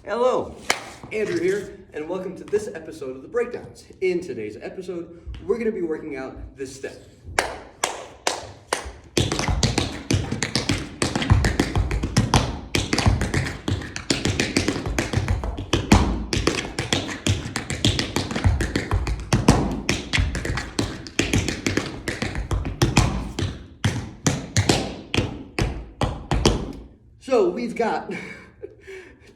Hello, Andrew here, and welcome to this episode of The Breakdowns. In today's episode, we're going to be working out this step. So we've got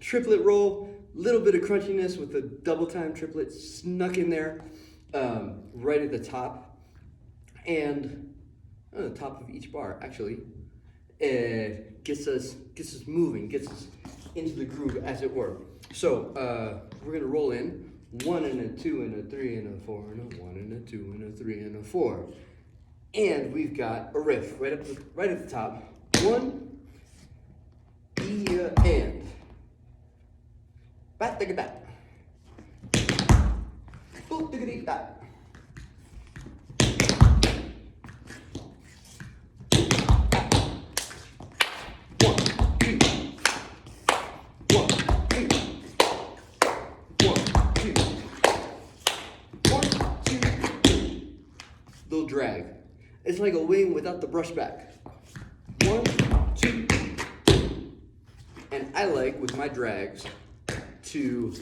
triplet roll, little bit of crunchiness with the double time triplet snuck in there, right at the top, and the top of each bar actually gets us moving, gets us into the groove, as it were. So we're gonna roll in 1 and a 2 and a 3 and a 4 and a 1 and a 2 and a 3 and a 4, and we've got a riff right at the top. 1 and bat digga bat, boop digga dee bat. Little drag. It's like a wing without the brush back. 1, 2. And I like, with my drags, to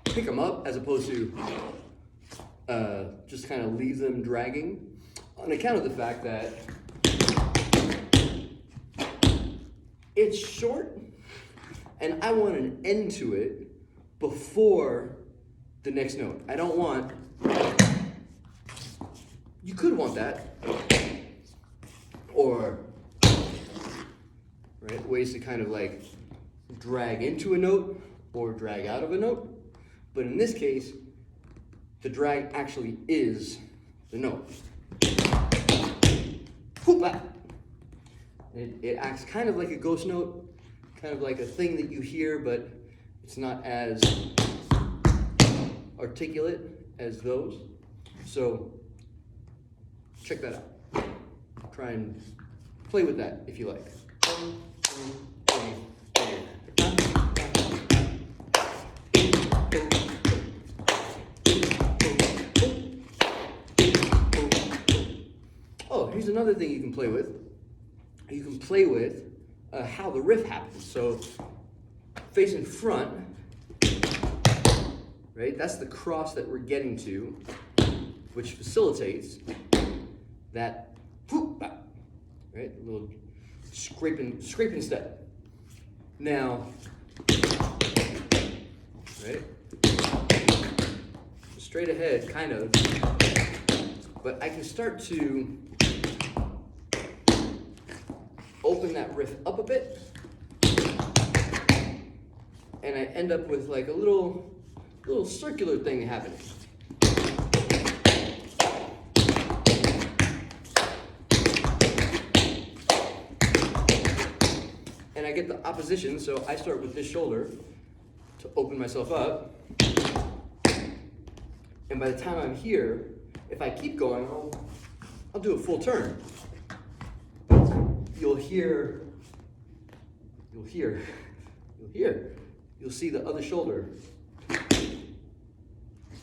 pick them up as opposed to just kind of leave them dragging, on account of the fact that it's short and I want an end to it before the next note. I don't want, you could want that, or right, ways to kind of like drag into a note or drag out of a note, but in this case, the drag actually is the note. It acts kind of like a ghost note, kind of like a thing that you hear, but it's not as articulate as those. So check that out. Try and play with that if you like. Oh, here's another thing you can play with. You can play with how the riff happens. So facing front, right? That's the cross that we're getting to, which facilitates that, right? A little scraping step. Now, right? Straight ahead, kind of, but I can start to open that riff up a bit, and I end up with like a little circular thing happening. And I get the opposition, so I start with this shoulder to open myself up. And by the time I'm here, if I keep going, I'll do a full turn. You'll see the other shoulder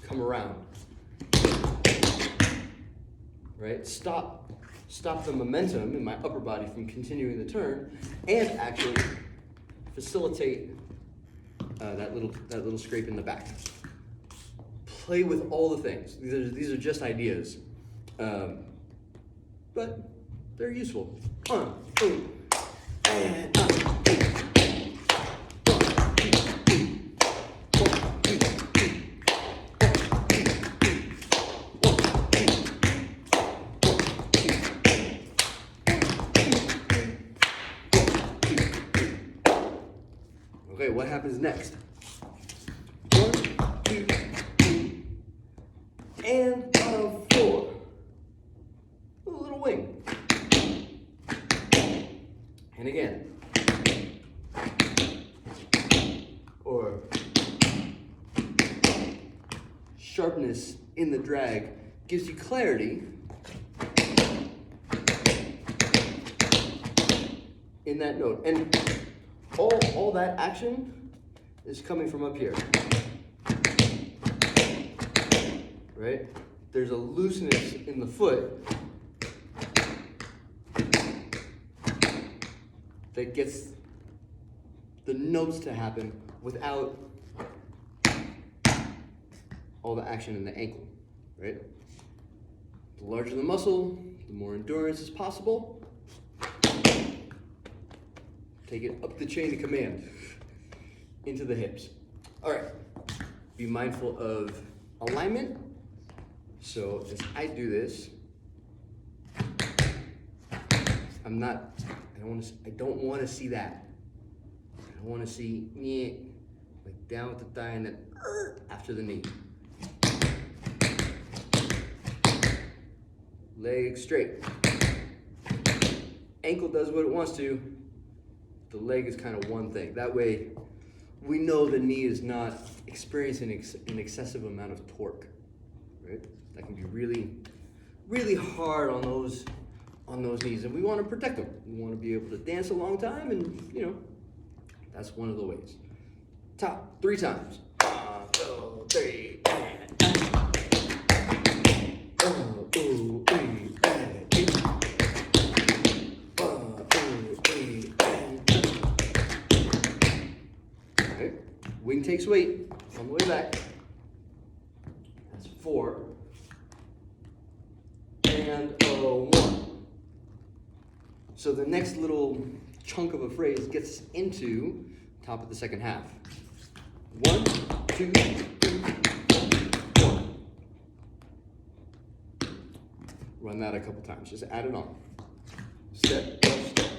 come around. Right? Stop the momentum in my upper body from continuing the turn, and actually facilitate that little scrape in the back. Play with all the things. These are just ideas, but they're useful. 1, 2, and up. Okay, what happens next? 1, 2, 3, and 4. A little wing. And again. Or sharpness in the drag gives you clarity in that note. And all that action is coming from up here, right? There's a looseness in the foot that gets the notes to happen without all the action in the ankle, right? The larger the muscle, the more endurance is possible. Take it up the chain of command into the hips. All right, be mindful of alignment. So as I do this, I don't want to see that. I want to see me like down with the thigh and then after the knee. Leg straight. Ankle does what it wants to. The leg is kind of one thing. That way, we know the knee is not experiencing an excessive amount of torque, right? That can be really, really hard on those knees, and we want to protect them. We want to be able to dance a long time, and you know, that's one of the ways. Top 3 times. 1, 2, 3. Okay. Wing takes weight on the way back. That's 4. And 1. So the next little chunk of a phrase gets into top of the second half. 1, 2, 3, 4, 1. Run that a couple times. Just add it on. Step, step.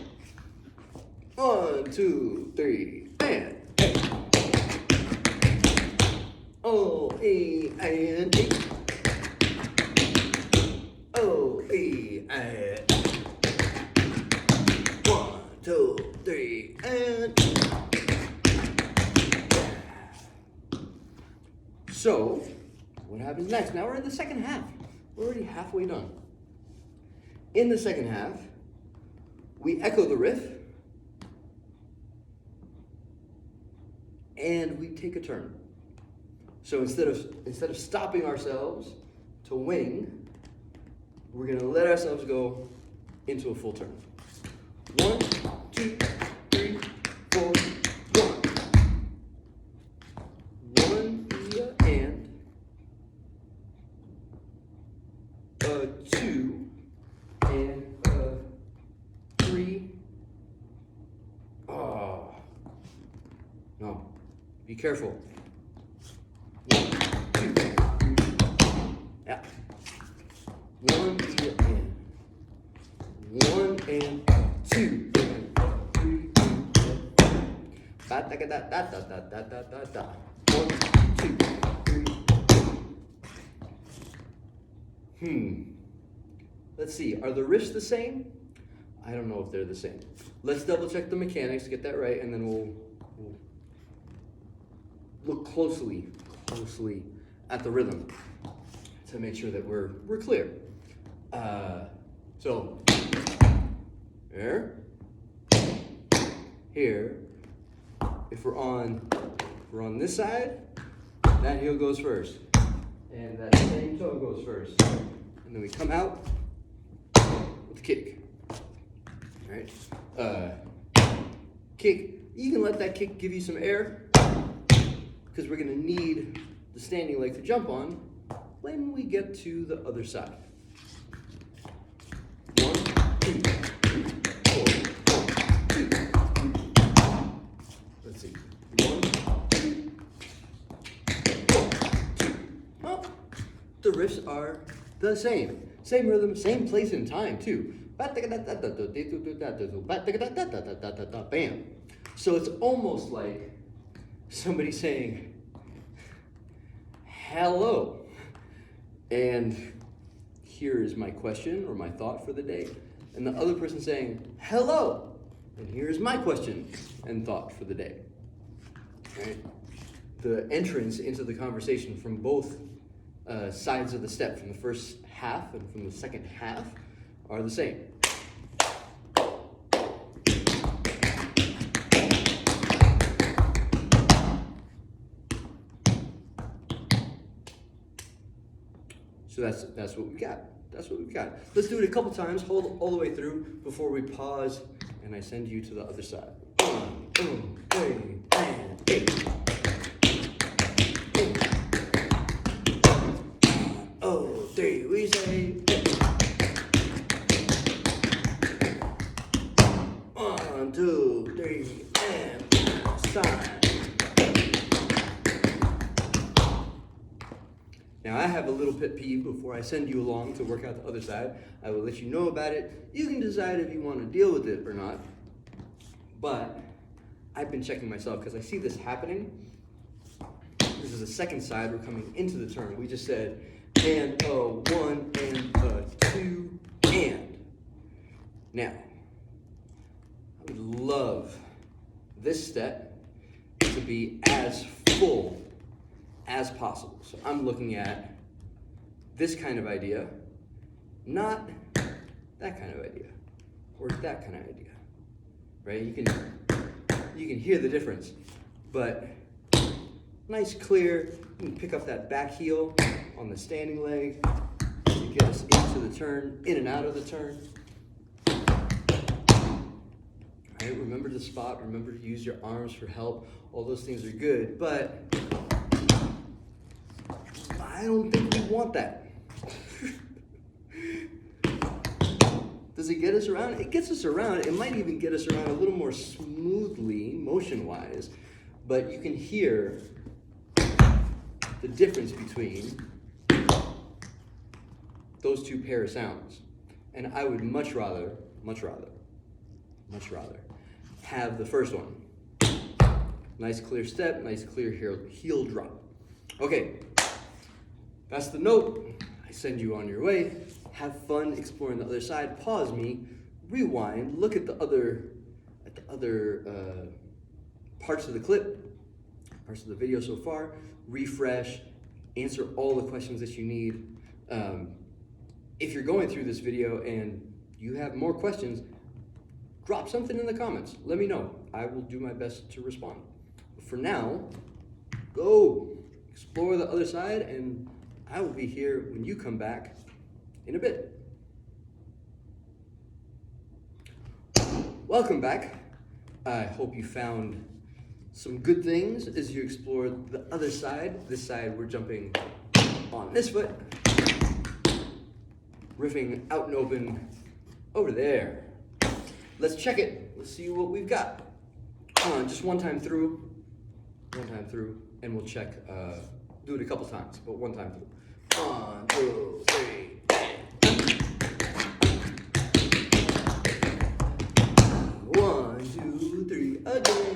1, 2, 3, and hey. Oh, A, and A. Oh, A, and 1, 2, 3, and so, what happens next? Now we're in the second half. We're already halfway done. In the second half, we echo the riff, and we take a turn. So instead of stopping ourselves to wing, we're gonna let ourselves go into a full turn. 1, 2, 3, 4, 1. 1, and 2, and 3. Oh, no, be careful. 1, 2, 3. Yeah. 1, and 1, and 2, and 3, ba da da da da da da da da da. 1, 2, 3. Let's see, are the riffs the same? I don't know if they're the same. Let's double check the mechanics, get that right, and then we'll look closely at the rhythm to make sure that we're clear. So here, if we're on this side, that heel goes first, and that same toe goes first, and then we come out with the kick. All right, kick. You can let that kick give you some air, because we're gonna need the standing leg to jump on when we get to the other side. 1, 2, 3, 4. 1, 2. Let's see. 1, 2. 1, 2. Well, the riffs are the same. Same rhythm, same place and time too. Bam. So it's almost like somebody saying, hello. And here is my question or my thought for the day. And the other person saying, hello. And here's my question and thought for the day. Right? The entrance into the conversation from both sides of the step, from the first half and from the second half, are the same. So that's what we got. That's what we've got. Let's do it a couple times, hold all the way through before we pause and I send you to the other side. 1, 2, 3, and 8. Oh, 3, we say. 1, 2, 3, and side. Now I have a little pet peeve before I send you along to work out the other side. I will let you know about it. You can decide if you want to deal with it or not. But I've been checking myself because I see this happening. This is the second side. We're coming into the turn. We just said and a 1 and a 2 and. Now, I would love this step to be as full as possible. So I'm looking at this kind of idea, not that kind of idea, or that kind of idea, right? You can hear the difference, but nice, clear. You can pick up that back heel on the standing leg to get us into the turn, in and out of the turn. Right? Remember the spot. Remember to use your arms for help. All those things are good, but I don't think we want that. Does it get us around? It gets us around. It might even get us around a little more smoothly, motion-wise, but you can hear the difference between those two pair of sounds. And I would much rather have the first one. Nice clear step, nice clear heel drop. Okay. That's the note. I send you on your way. Have fun exploring the other side. Pause me, rewind, look at the other parts of the clip, parts of the video so far, refresh, answer all the questions that you need. If you're going through this video and you have more questions, drop something in the comments. Let me know. I will do my best to respond. But for now, go explore the other side, and I will be here when you come back in a bit. Welcome back. I hope you found some good things as you explored the other side. This side, we're jumping on this foot, riffing out and open over there. Let's check it. Let's see what we've got. Just one time through, and we'll check. Do it a couple times, but one time through. 1, 2, 3. 1, 2, 3 again.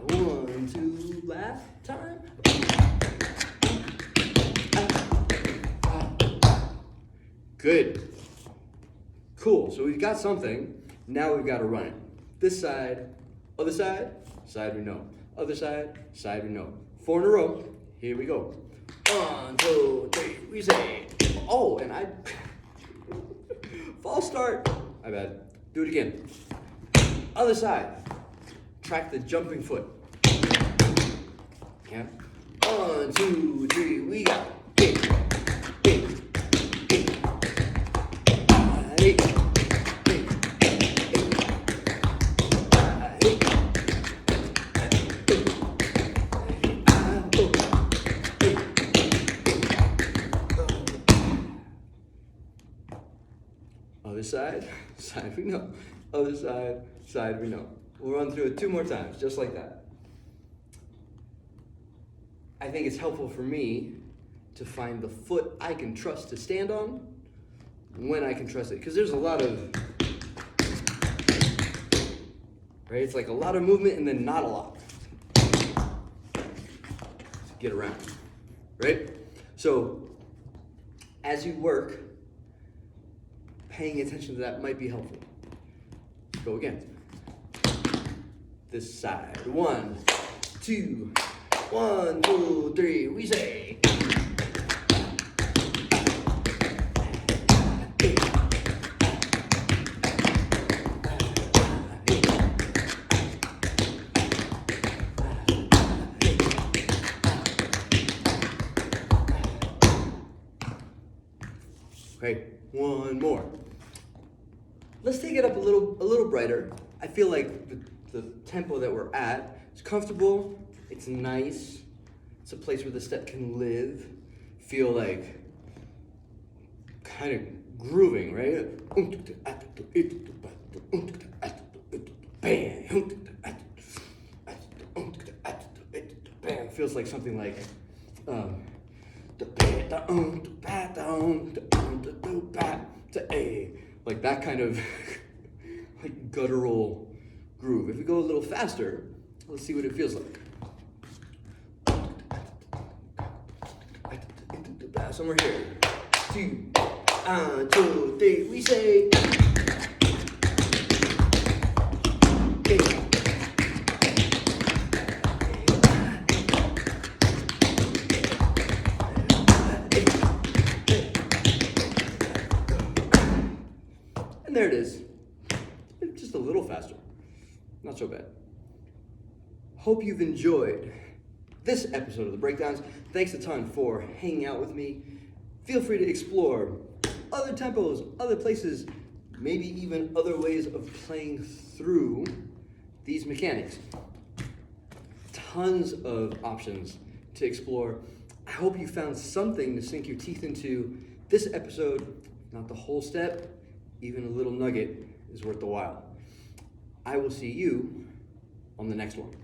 1, 2, last time. Good. Cool. So we've got something. Now we've got to run it. This side, other side, side we know. Other side, side we know. 4 in a row. Here we go. 1, 2, 3. We say. Oh, and I false start. My bad. Do it again. Other side. Track the jumping foot. Yeah. 1, 2, 3. We got. 8, 8, 8, 8. Other side, side we know. Other side, side we know. We'll run through it 2 more times, just like that. I think it's helpful for me to find the foot I can trust to stand on when I can trust it. Because there's a lot of, right? It's like a lot of movement and then not a lot. To get around, right? So as you work, paying attention to that might be helpful. Go again. This side. 1, 2, 1, 2, 3. We say. one more. Let's take it up a little brighter. I feel like the tempo that we're at is comfortable, it's nice, it's a place where the step can live, feel like kind of grooving, right? Bam, feels like something like like that kind of like guttural groove. If we go a little faster, let's see what it feels like. Somewhere here. 2, 2, 3, we say. And there it is. Just a little faster. Not so bad. Hope you've enjoyed this episode of The Breakdowns. Thanks a ton for hanging out with me. Feel free to explore other tempos, other places, maybe even other ways of playing through these mechanics. Tons of options to explore. I hope you found something to sink your teeth into. This episode, not the whole step, even a little nugget is worth the while. I will see you on the next one.